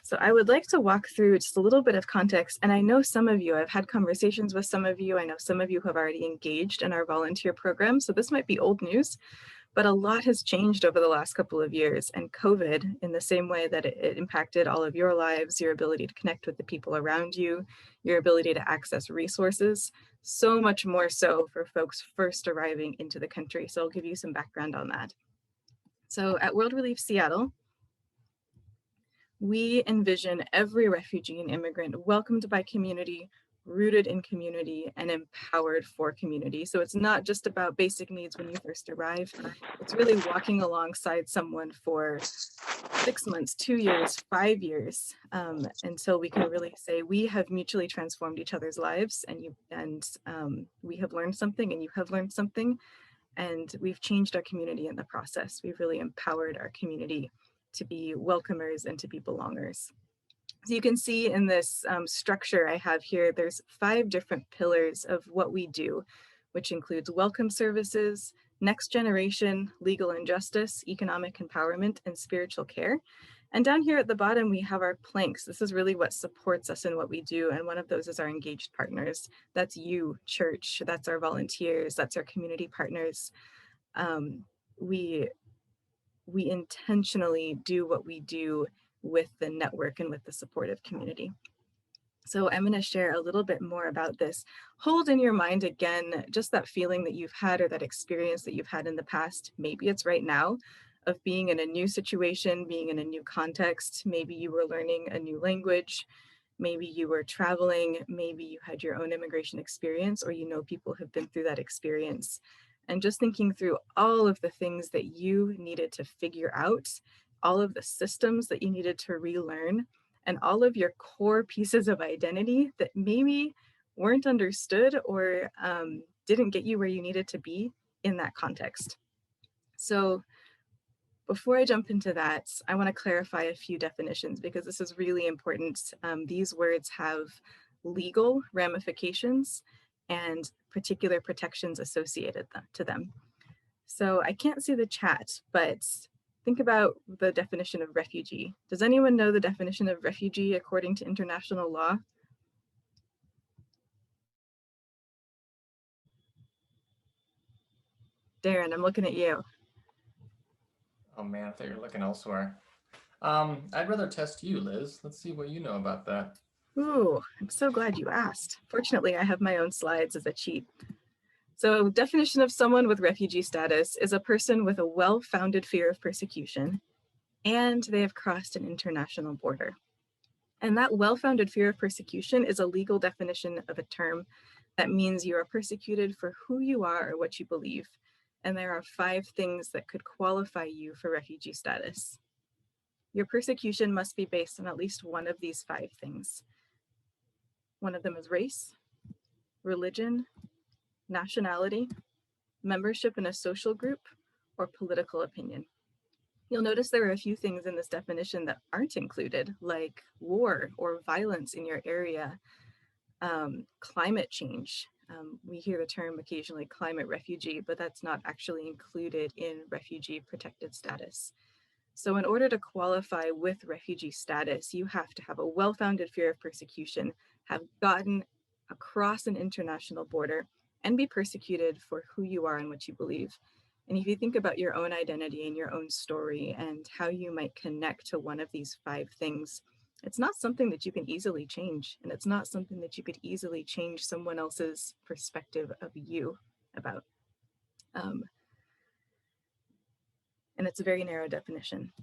So I would like to walk through just a little bit of context. And I know some of you, I've had conversations with some of you. I know some of you have already engaged in our volunteer program. So this might be old news, but a lot has changed over the last couple of years. And COVID, in the same way that it impacted all of your lives, your ability to connect with the people around you, your ability to access resources, so much more so for folks first arriving into the country. So I'll give you some background on that. So at World Relief Seattle, we envision every refugee and immigrant welcomed by community, rooted in community, and empowered for community. So it's not just about basic needs when you first arrive. It's really walking alongside someone for 6 months, 2 years, 5 years, until we can really say we have mutually transformed each other's lives, and we have learned something, and you have learned something, and we've changed our community in the process. We've really empowered our community to be welcomers and to be belongers. So you can see in this structure I have here, there's 5 different pillars of what we do, which includes welcome services, next generation, legal and justice, economic empowerment, and spiritual care. And down here at the bottom, we have our planks. This is really what supports us in what we do. And one of those is our engaged partners. That's you, church, that's our volunteers, that's our community partners. We intentionally do what we do with the network and with the supportive community. So I'm going to share a little bit more about this. Hold in your mind again, just that feeling that you've had or that experience that you've had in the past. Maybe it's right now of being in a new situation, being in a new context. Maybe you were learning a new language. Maybe you were traveling. Maybe you had your own immigration experience, or you know people have been through that experience. And just thinking through all of the things that you needed to figure out, all of the systems that you needed to relearn, and all of your core pieces of identity that maybe weren't understood or didn't get you where you needed to be in that context. So before I jump into that, I want to clarify a few definitions because this is really important. These words have legal ramifications and particular protections associated to them. So I can't see the chat, but think about the definition of refugee. Does anyone know the definition of refugee according to international law? Darren, I'm looking at you. Oh man, I thought you were looking elsewhere. I'd rather test you, Liz. Let's see what you know about that. Ooh, I'm so glad you asked. Fortunately, I have my own slides as a cheat. So definition of someone with refugee status is a person with a well-founded fear of persecution, and they have crossed an international border. And that well-founded fear of persecution is a legal definition of a term that means you are persecuted for who you are or what you believe. And there are 5 things that could qualify you for refugee status. Your persecution must be based on at least one of these 5 things. One of them is race, religion, nationality, membership in a social group, or political opinion. You'll notice there are a few things in this definition that aren't included, like war or violence in your area, climate change. We hear the term occasionally climate refugee, but that's not actually included in refugee protected status. So in order to qualify with refugee status, you have to have a well-founded fear of persecution, have gotten across an international border, and be persecuted for who you are and what you believe. And if you think about your own identity and your own story and how you might connect to one of these 5 things, it's not something that you can easily change. And it's not something that you could easily change someone else's perspective of you about. And it's a very narrow definition.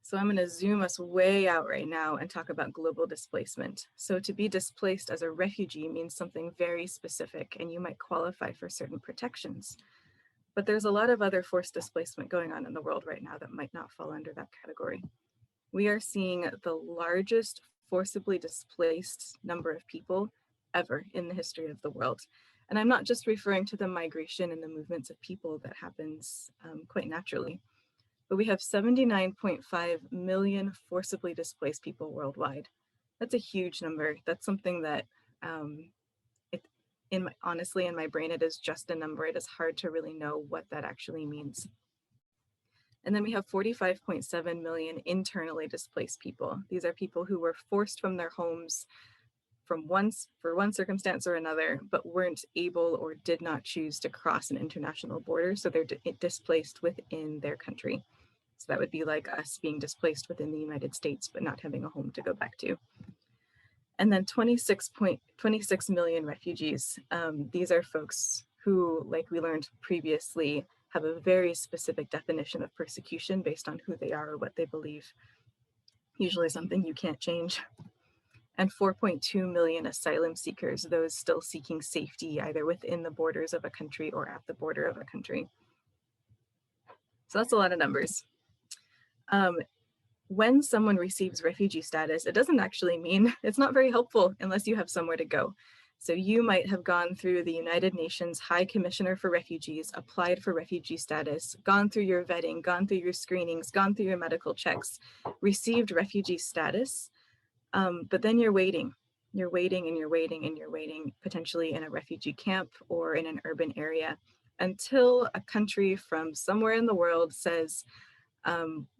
So I'm going to zoom us way out right now and talk about global displacement. So to be displaced as a refugee means something very specific, and you might qualify for certain protections. But there's a lot of other forced displacement going on in the world right now that might not fall under that category. We are seeing the largest forcibly displaced number of people ever in the history of the world. And I'm not just referring to the migration and the movements of people that happens quite naturally, but we have 79.5 million forcibly displaced people worldwide. That's a huge number. That's something that, honestly, in my brain, it is just a number. It is hard to really know what that actually means. And then we have 45.7 million internally displaced people. These are people who were forced from their homes for one circumstance or another, but weren't able or did not choose to cross an international border. So they're displaced within their country. So that would be like us being displaced within the United States, but not having a home to go back to. And then 26 million refugees. These are folks who, like we learned previously, have a very specific definition of persecution based on who they are or what they believe. Usually something you can't change. And 4.2 million asylum seekers, those still seeking safety either within the borders of a country or at the border of a country. So that's a lot of numbers. When someone receives refugee status, it doesn't actually mean, it's not very helpful unless you have somewhere to go. So you might have gone through the United Nations High Commissioner for Refugees, applied for refugee status, gone through your vetting, gone through your screenings, gone through your medical checks, received refugee status, but then you're waiting. You're waiting and you're waiting and you're waiting, potentially in a refugee camp or in an urban area, until a country from somewhere in the world says,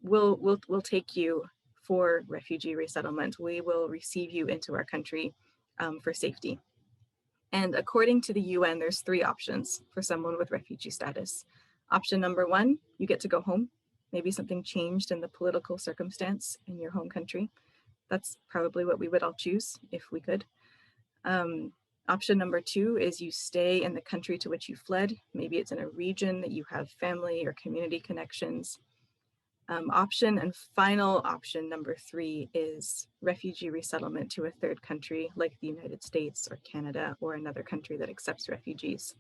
we'll take you for refugee resettlement. We will receive you into our country for safety. And according to the UN, there's 3 options for someone with refugee status. Option number 1, you get to go home. Maybe something changed in the political circumstance in your home country. That's probably what we would all choose if we could. Option number 2 is you stay in the country to which you fled. Maybe it's in a region that you have family or community connections. Option and final option number 3 is refugee resettlement to a third country like the United States or Canada or another country that accepts refugees.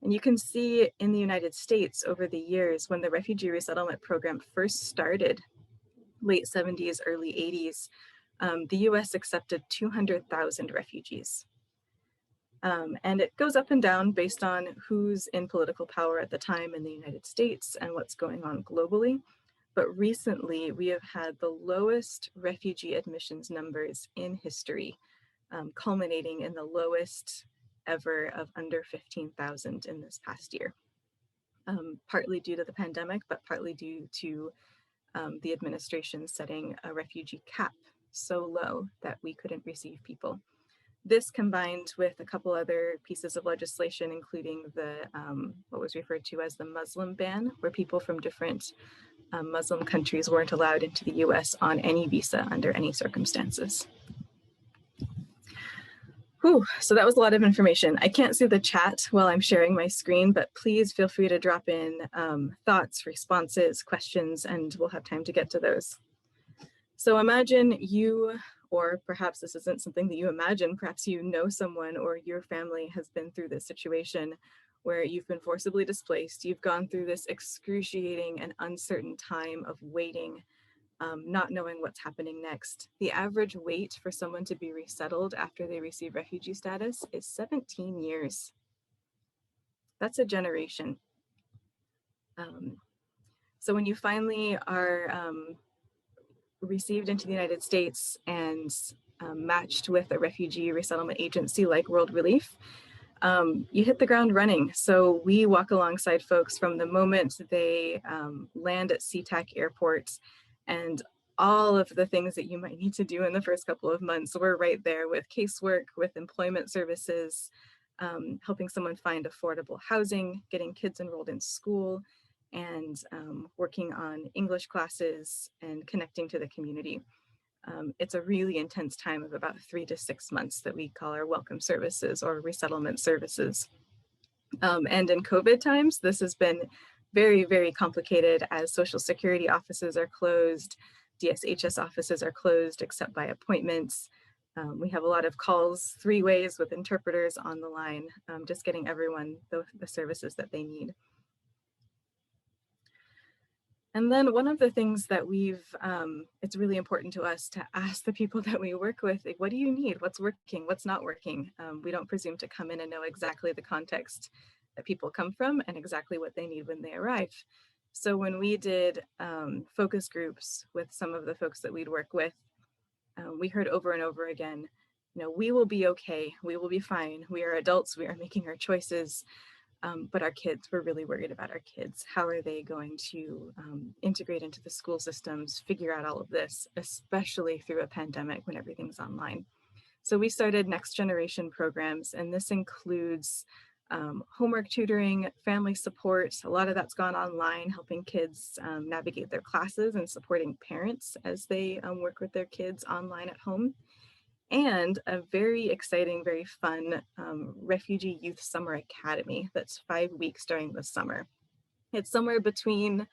And you can see in the United States over the years when the refugee resettlement program first started, late 70s, early 80s, the US accepted 200,000 refugees. And it goes up and down based on who's in political power at the time in the United States and what's going on globally. But recently, we have had the lowest refugee admissions numbers in history, culminating in the lowest ever of under 15,000 in this past year. Partly due to the pandemic, but partly due to the administration setting a refugee cap so low that we couldn't receive people. This combined with a couple other pieces of legislation, including the what was referred to as the Muslim ban, where people from different Muslim countries weren't allowed into the US on any visa under any circumstances. Whew, so that was a lot of information. I can't see the chat while I'm sharing my screen, but please feel free to drop in thoughts, responses, questions, and we'll have time to get to those. So imagine you, or perhaps this isn't something that you imagine, perhaps you know someone or your family has been through this situation where you've been forcibly displaced. You've gone through this excruciating and uncertain time of waiting, not knowing what's happening next. The average wait for someone to be resettled after they receive refugee status is 17 years. That's a generation. So when you finally are received into the United States and matched with a refugee resettlement agency like World Relief, you hit the ground running. So we walk alongside folks from the moment they land at SeaTac Airport, and all of the things that you might need to do in the first couple of months. We're right there with casework, with employment services, helping someone find affordable housing, getting kids enrolled in school, and working on English classes and connecting to the community. It's a really intense time of about 3 to 6 months that we call our welcome services or resettlement services. And in COVID times, this has been very, very complicated as Social Security offices are closed, DSHS offices are closed except by appointments. We have a lot of calls 3 ways with interpreters on the line, just getting everyone the services that they need. And then one of the things that it's really important to us to ask the people that we work with, like, what do you need? What's working? What's not working? We don't presume to come in and know exactly the context that people come from and exactly what they need when they arrive. So when we did focus groups with some of the folks that we'd work with, we heard over and over again, we will be okay. We will be fine. We are adults. We are making our choices. But our kids, we're really worried about our kids. How are they going to integrate into the school systems, figure out all of this, especially through a pandemic when everything's online? So we started Next Generation programs, and this includes homework tutoring, family support. A lot of that's gone online, helping kids navigate their classes and supporting parents as they work with their kids online at home. And a very exciting, very fun Refugee Youth Summer Academy that's 5 weeks during the summer. It's somewhere between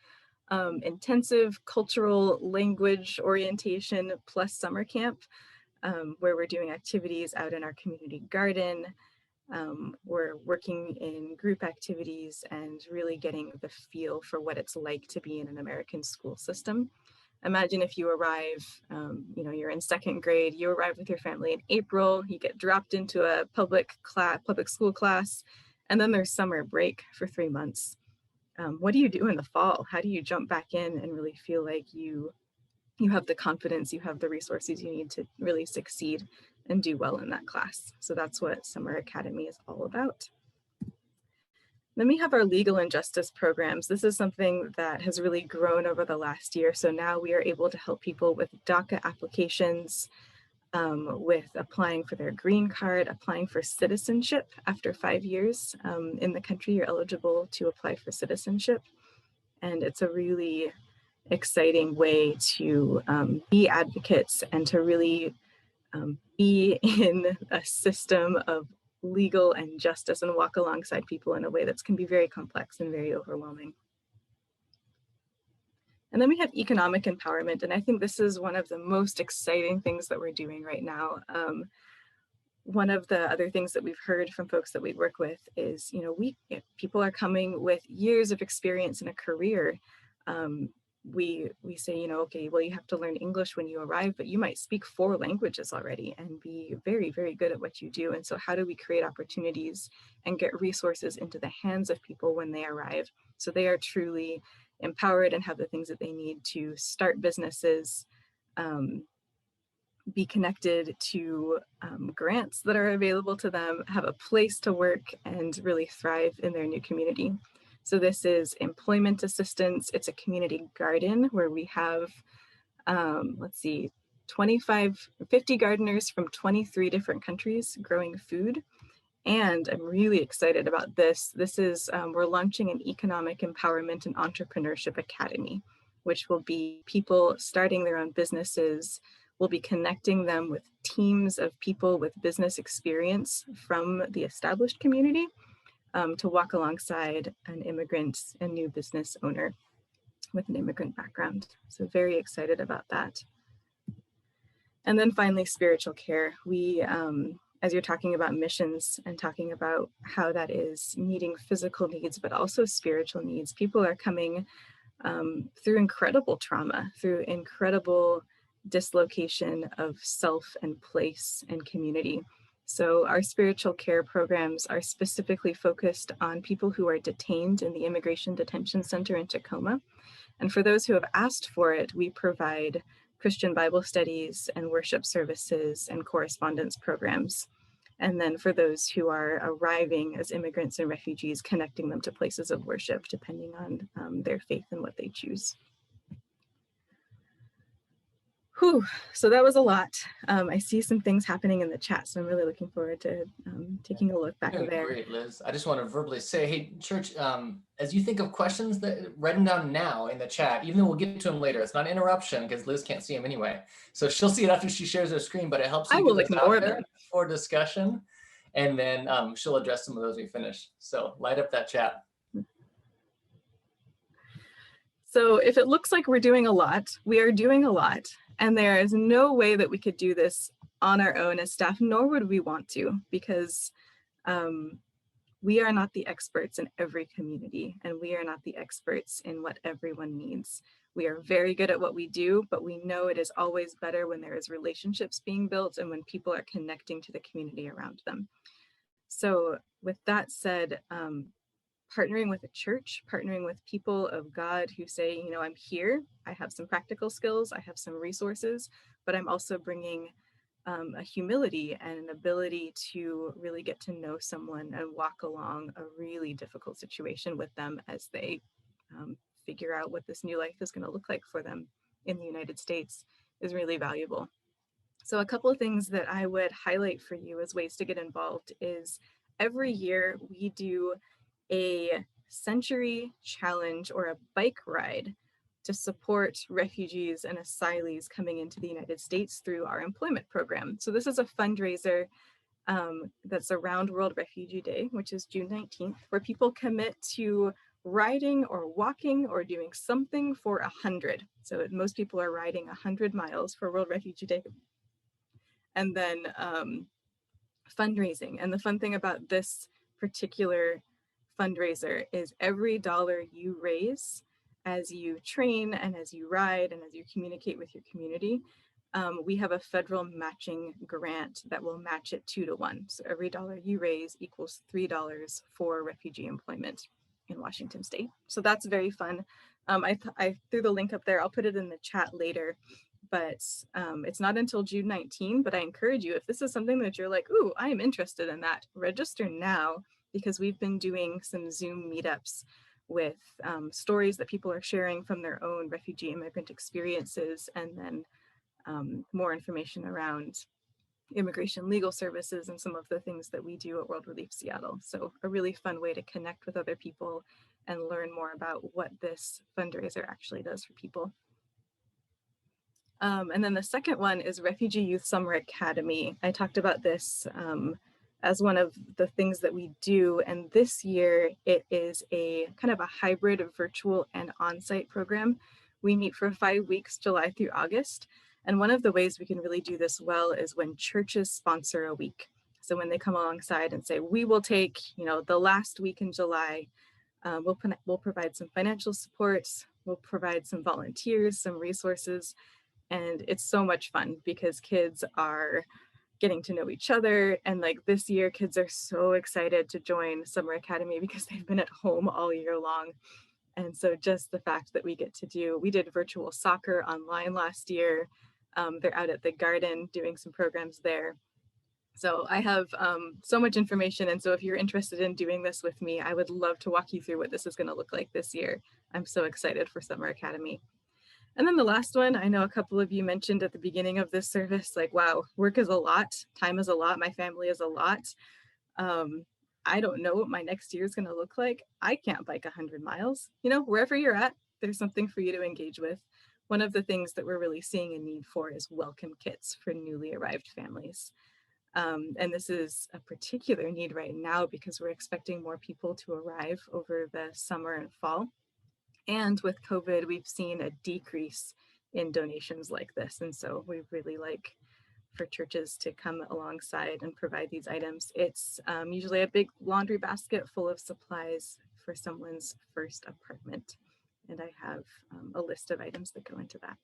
intensive cultural language orientation plus summer camp, where we're doing activities out in our community garden. We're working in group activities and really getting the feel for what it's like to be in an American school system. Imagine if you arrive, you're in second grade, you arrive with your family in April, you get dropped into a public school class, and then there's summer break for 3 months. What do you do in the fall? How do you jump back in and really feel like you have the confidence, you have the resources you need to really succeed and do well in that class? So that's what Summer Academy is all about. Then we have our legal and justice programs. This is something that has really grown over the last year. So now we are able to help people with DACA applications, with applying for their green card, applying for citizenship. After 5 years in the country, you're eligible to apply for citizenship. And it's a really exciting way to be advocates and to really be in a system of legal and justice and walk alongside people in a way that can be very complex and very overwhelming. And then we have economic empowerment. And I think this is one of the most exciting things that we're doing right now. One of the other things that we've heard from folks that we work with is, people are coming with years of experience in a career. We say, okay, well, you have to learn English when you arrive, but you might speak 4 languages already and be very, very good at what you do. And so how do we create opportunities and get resources into the hands of people when they arrive, so they are truly empowered and have the things that they need to start businesses, be connected to grants that are available to them, have a place to work, and really thrive in their new community. So this is employment assistance. It's a community garden where we have, 50 gardeners from 23 different countries growing food. And I'm really excited about this. This is, we're launching an economic empowerment and entrepreneurship academy, which will be people starting their own businesses. We'll be connecting them with teams of people with business experience from the established community, to walk alongside an immigrant and new business owner with an immigrant background. So very excited about that. And then finally, spiritual care. We, as you're talking about missions and talking about how that is meeting physical needs, but also spiritual needs, people are coming through incredible trauma, through incredible dislocation of self and place and community. So our spiritual care programs are specifically focused on people who are detained in the Immigration Detention Center in Tacoma. And for those who have asked for it, we provide Christian Bible studies and worship services and correspondence programs. And then for those who are arriving as immigrants and refugees, connecting them to places of worship, depending on their faith and what they choose. Whew, so that was a lot. I see some things happening in the chat, so I'm really looking forward to taking a look back there. Great, Liz. I just want to verbally say, hey, church, as you think of questions, write them down now in the chat, even though we'll get to them later. It's not an interruption because Liz can't see them anyway. So she'll see it after she shares her screen, but it helps I you will get those ignore out there them for discussion. And then she'll address some of those when we finish. So light up that chat. So if it looks like we're doing a lot, we are doing a lot. And there is no way that we could do this on our own as staff, nor would we want to, because we are not the experts in every community, and we are not the experts in what everyone needs. We are very good at what we do, but we know it is always better when there is relationships being built and when people are connecting to the community around them. So with that said, partnering with a church, partnering with people of God who say, I'm here, I have some practical skills, I have some resources, but I'm also bringing a humility and an ability to really get to know someone and walk along a really difficult situation with them as they figure out what this new life is going to look like for them in the United States is really valuable. So a couple of things that I would highlight for you as ways to get involved is every year we do a century challenge or a bike ride to support refugees and asylees coming into the United States through our employment program. So this is a fundraiser that's around World Refugee Day, which is June 19th, where people commit to riding or walking or doing something for 100. So most people are riding 100 miles for World Refugee Day. And then fundraising. And the fun thing about this particular fundraiser is every dollar you raise as you train and as you ride and as you communicate with your community, we have a federal matching grant that will match it 2 to 1. So every dollar you raise equals $3 for refugee employment in Washington State. So that's very fun. I threw the link up there. I'll put it in the chat later, but it's not until June 19, but I encourage you, if this is something that you're like, ooh, I am interested in that, register now, because we've been doing some Zoom meetups with stories that people are sharing from their own refugee immigrant experiences, and then more information around immigration legal services and some of the things that we do at World Relief Seattle. So a really fun way to connect with other people and learn more about what this fundraiser actually does for people. And then the second one is Refugee Youth Summer Academy. I talked about this as one of the things that we do. And this year it is a kind of a hybrid of virtual and on-site program. We meet for 5 weeks, July through August. And one of the ways we can really do this well is when churches sponsor a week. So when they come alongside and say, we will take, the last week in July, we'll provide some financial support, we'll provide some volunteers, some resources. And it's so much fun because kids are getting to know each other. And like this year, kids are so excited to join Summer Academy because they've been at home all year long. And so just the fact that we did virtual soccer online last year. They're out at the garden doing some programs there. So I have so much information. And so if you're interested in doing this with me, I would love to walk you through what this is going to look like this year. I'm so excited for Summer Academy. And then the last one, I know a couple of you mentioned at the beginning of this service, like, wow, work is a lot, time is a lot, my family is a lot. I don't know what my next year is going to look like. I can't bike 100 miles. Wherever you're at, there's something for you to engage with. One of the things that we're really seeing a need for is welcome kits for newly arrived families. And this is a particular need right now because we're expecting more people to arrive over the summer and fall. And with COVID, we've seen a decrease in donations like this. And so we really like for churches to come alongside and provide these items. It's usually a big laundry basket full of supplies for someone's first apartment. And I have a list of items that go into that.